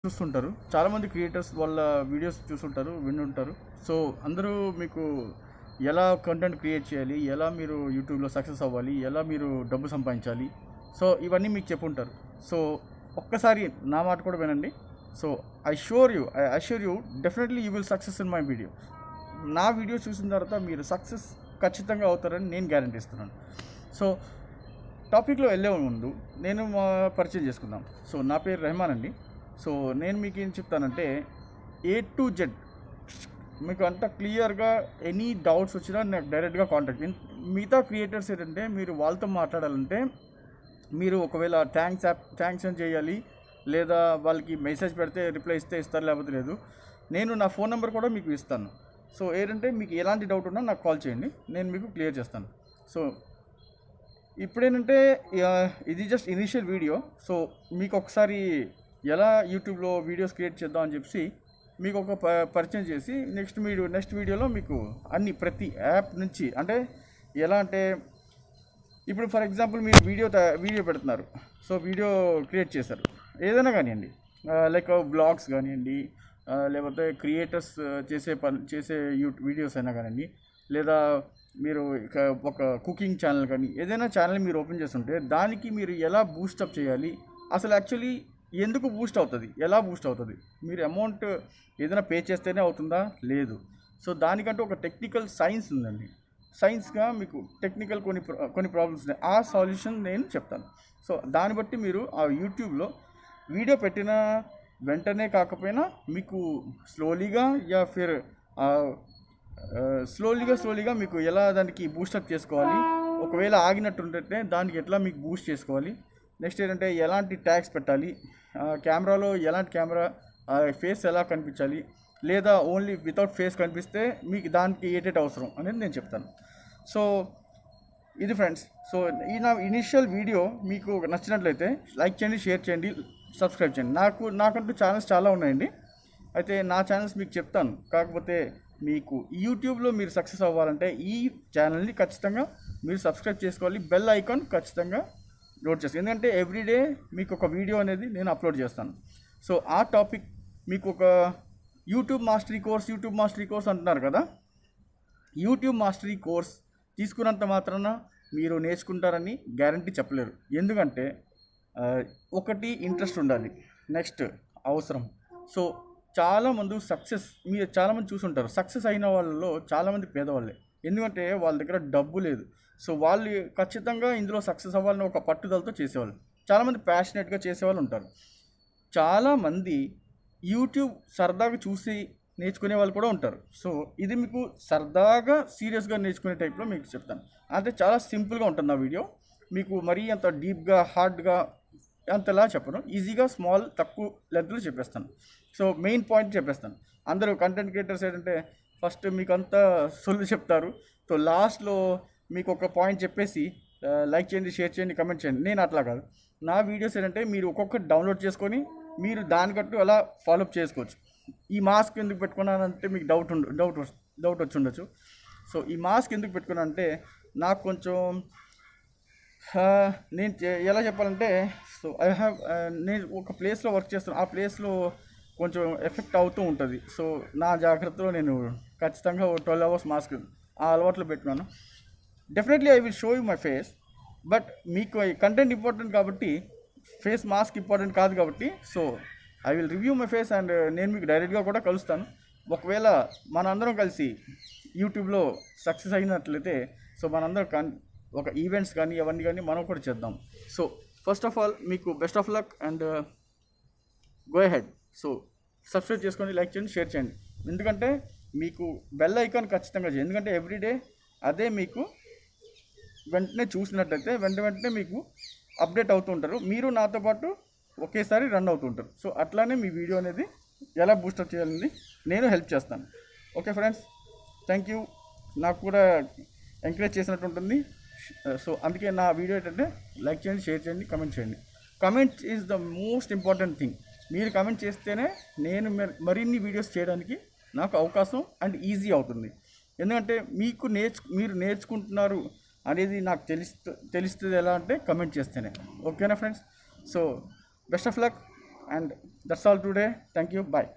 చూస్తుంటారు, చాలామంది క్రియేటర్స్ వాళ్ళ వీడియోస్ చూస్తుంటారు, వింటుంటారు. సో అందరూ మీకు ఎలా కంటెంట్ క్రియేట్ చేయాలి, ఎలా మీరు యూట్యూబ్లో సక్సెస్ అవ్వాలి, ఎలా మీరు డబ్బు సంపాదించాలి, సో ఇవన్నీ మీకు చెప్పుంటారు. సో ఒక్కసారి నా మాట కూడా వినండి. So I assure you definitely you will success in my video. నా వీడియో చూసిన తర్వాత మీరు సక్సెస్ ఖచ్చితంగా అవుతారని నేను గ్యారంటీ ఇస్తున్నాను. సో టాపిక్లో వెళ్ళే ముందు నేను మా పరిచయం చేసుకుందాం. సో నా పేరు రెహమాన్ అండి. సో నేను మీకు ఏం చెప్తానంటే A to Z మీకు అంతా క్లియర్గా ఎనీ డౌట్స్ వచ్చినా నాకు డైరెక్ట్గా కాంటాక్ట్. మిగతా క్రియేటర్స్ ఏంటంటే మీరు వాళ్ళతో మాట్లాడాలంటే మీరు ఒకవేళ థ్యాంక్స్ అని చేయాలి, లేదా వాళ్ళకి మెసేజ్ పెడితే రిప్లై ఇస్తారు, లేకపోతే లేదు. నేను నా ఫోన్ నెంబర్ కూడా మీకు ఇస్తాను. సో ఏంటంటే మీకు ఎలాంటి డౌట్ ఉన్నా నాకు కాల్ చేయండి, నేను మీకు క్లియర్ చేస్తాను. సో ఇప్పుడేంటంటే ఇది జస్ట్ ఇనిషియల్ వీడియో. సో మీకు ఒకసారి ఎలా యూట్యూబ్లో వీడియోస్ క్రియేట్ చేద్దాం అని చెప్పి మీకు ఒక పరిచయం చేసి నెక్స్ట్ వీడియోలో మీకు అన్ని ప్రతి యాప్ నుంచి, అంటే ఎలా అంటే ఇప్పుడు ఫర్ ఎగ్జాంపుల్ మీరు వీడియో పెడుతున్నారు. సో వీడియో క్రియేట్ చేశారు, ఏదైనా కానివ్వండి, లైక్ బ్లాగ్స్ కానివ్వండి, లేకపోతే క్రియేటర్స్ చేసే వీడియోస్ అయినా కానివ్వండి, లేదా మీరు ఒక కుకింగ్ ఛానల్ కానీ ఏదైనా ఛానల్ మీరు ఓపెన్ చేస్తుంటే దానికి మీరు ఎలా బూస్టప్ చేయాలి, అసలు యాక్చువల్లీ ఎందుకు బూస్ట్ అవుతుంది, ఎలా బూస్ట్ అవుతుంది, మీరు అమౌంట్ ఏదైనా పే చేస్తేనే అవుతుందా, లేదు. సో దానికంటూ ఒక టెక్నికల్ సైన్స్ ఉందండి. సైన్స్గా మీకు టెక్నికల్ కొన్ని ప్రాబ్లమ్స్ ఉన్నాయి, ఆ సొల్యూషన్ నేను చెప్తాను. సో దాన్ని బట్టి మీరు ఆ యూట్యూబ్లో వీడియో పెట్టిన వెంటనే కాకపోయినా మీకు స్లోలీగా స్లోలీగా మీకు ఎలా దానికి బూస్టప్ చేసుకోవాలి, ఒకవేళ ఆగినట్టుంటే దానికి ఎట్లా మీకు బూస్ట్ చేసుకోవాలి, నెక్స్ట్ ఏంటంటే ఎలాంటి ట్యాగ్స్ పెట్టాలి, కెమెరాలో ఎలాంటి కెమెరా ఫేస్ ఎలా కనిపించాలి, లేదా ఓన్లీ వితౌట్ ఫేస్ కనిపిస్తే మీకు దానికి ఏటేట్ అవసరం అనేది నేను చెప్తాను. సో ఇది ఫ్రెండ్స్. సో ఈ నా ఇనిషియల్ వీడియో మీకు నచ్చినట్లయితే లైక్ చేయండి, షేర్ చేయండి, సబ్స్క్రైబ్ చేయండి. నాకంటూ ఛానల్స్ చాలా ఉన్నాయండి, అయితే నా ఛానల్స్ మీకు చెప్తాను. కాకపోతే మీకు యూట్యూబ్లో మీరు సక్సెస్ అవ్వాలంటే ఈ ఛానల్ని ఖచ్చితంగా మీరు సబ్స్క్రైబ్ చేసుకోవాలి, బెల్ ఐకాన్ ఖచ్చితంగా నోట్ చేసుకోండి. ఎందుకంటే ఎవ్రీడే మీకు ఒక వీడియో అనేది నేను అప్లోడ్ చేస్తాను. సో ఆ టాపిక్ మీకు ఒక యూట్యూబ్ మాస్టరీ కోర్స్ అంటున్నారు కదా, యూట్యూబ్ మాస్టరీ కోర్స్ తీసుకున్నంత మాత్రాన మీరు నేర్చుకుంటారని గ్యారంటీ చెప్పలేరు. ఎందుకంటే ఒకటి ఇంట్రెస్ట్ ఉండాలి, నెక్స్ట్ అవసరం. సో చాలామంది మీరు చాలామంది చూసుంటారు, సక్సెస్ అయిన వాళ్ళలో చాలామంది పేదవాళ్ళే. ఎందుకంటే వాళ్ళ దగ్గర డబ్బు లేదు. సో వాళ్ళు ఖచ్చితంగా ఇందులో సక్సెస్ అవ్వాలని ఒక పట్టుదలతో చేసేవాళ్ళు, చాలామంది ప్యాషనెట్గా చేసేవాళ్ళు ఉంటారు. చాలామంది యూట్యూబ్ సరదాగా చూసి నేర్చుకునే వాళ్ళు కూడా ఉంటారు. సో ఇది మీకు సరదాగా సీరియస్గా నేర్చుకునే టైప్లో మీకు చెప్తాను. అంటే చాలా సింపుల్గా ఉంటుంది నా వీడియో, మీకు మరీ అంత డీప్గా హార్డ్గా అంతలా చెప్పను, ఈజీగా తక్కువ లెంత్లో చెప్పేస్తాను. సో మెయిన్ పాయింట్ చెప్పేస్తాను. అందరూ కంటెంట్ క్రియేటర్స్ ఏంటంటే ఫస్ట్ మీకు అంతా సొల్లు చెప్తారు, సో లాస్ట్లో మీకు ఒక పాయింట్ చెప్పేసి లైక్ చేయండి, షేర్ చేయండి, కమెంట్ చేయండి. నేను అట్లా కాదు. నా వీడియోస్ ఏంటంటే మీరు ఒక్కొక్కటి డౌన్లోడ్ చేసుకొని మీరు దానికట్టు అలా ఫాలోఅప్ చేసుకోవచ్చు. ఈ మాస్క్ ఎందుకు పెట్టుకున్నానంటే మీకు డౌట్ వచ్చి ఉండొచ్చు. సో ఈ మాస్క్ ఎందుకు పెట్టుకున్నానంటే నాకు కొంచెం నేను ఎలా చెప్పాలంటే, సో నేను ఒక ప్లేస్లో వర్క్ చేస్తాను, ఆ ప్లేస్లో కొంచెం ఎఫెక్ట్ అవుతూ ఉంటుంది. సో నా జాగ్రత్తలో నేను ఖచ్చితంగా 12 hours మాస్క్ ఆ అలవాట్లో పెట్టుకున్నాను. Definitely I will show you my face, but మీకు కంటెంట్ ఇంపార్టెంట్ కాబట్టి ఫేస్ మాస్క్ ఇంపార్టెంట్ కాదు కాబట్టి, so I will review my face and నేను మీకు డైరెక్ట్గా కూడా కలుస్తాను. ఒకవేళ మనందరం కలిసి యూట్యూబ్లో సక్సెస్ అయినట్లయితే సో మనందరం ఒక ఈవెంట్స్ కానీ అవన్నీ కానీ మనం కూడా చేద్దాం. సో ఫస్ట్ ఆఫ్ ఆల్ మీకు best of luck and go ahead. So subscribe చేసుకోండి, లైక్ చేయండి, షేర్ చేయండి. ఎందుకంటే మీకు బెల్ ఐకాన్ ఖచ్చితంగా చేయండి, ఎందుకంటే ఎవ్రీడే అదే మీకు వెంటనే చూసినట్టయితే వెంటనే మీకు అప్డేట్ అవుతూ ఉంటారు, మీరు నాతో పాటు ఒకేసారి రన్ అవుతుంటారు. సో అట్లానే మీ వీడియో అనేది ఎలా బూస్టప్ చేయాలని నేను హెల్ప్ చేస్తాను. Okay friends, thank you. నాకు కూడా ఎంకరేజ్ చేసినట్టు ఉంటుంది. సో అందుకే నా వీడియో ఏంటంటే లైక్ చేయండి, షేర్ చేయండి, కమెంట్ చేయండి. Comment is the most important thing. మీరు కమెంట్ చేస్తేనే నేను మరిన్ని వీడియోస్ చేయడానికి నాకు అవకాశం అండ్ ఈజీ అవుతుంది. ఎందుకంటే మీరు నేర్చుకుంటున్నారు అనేది నాకు తెలుస్తుంది ఎలా అంటే కమెంట్ చేస్తేనే. ఓకేనా friends? So best of luck. And that's all today. Thank you. Bye.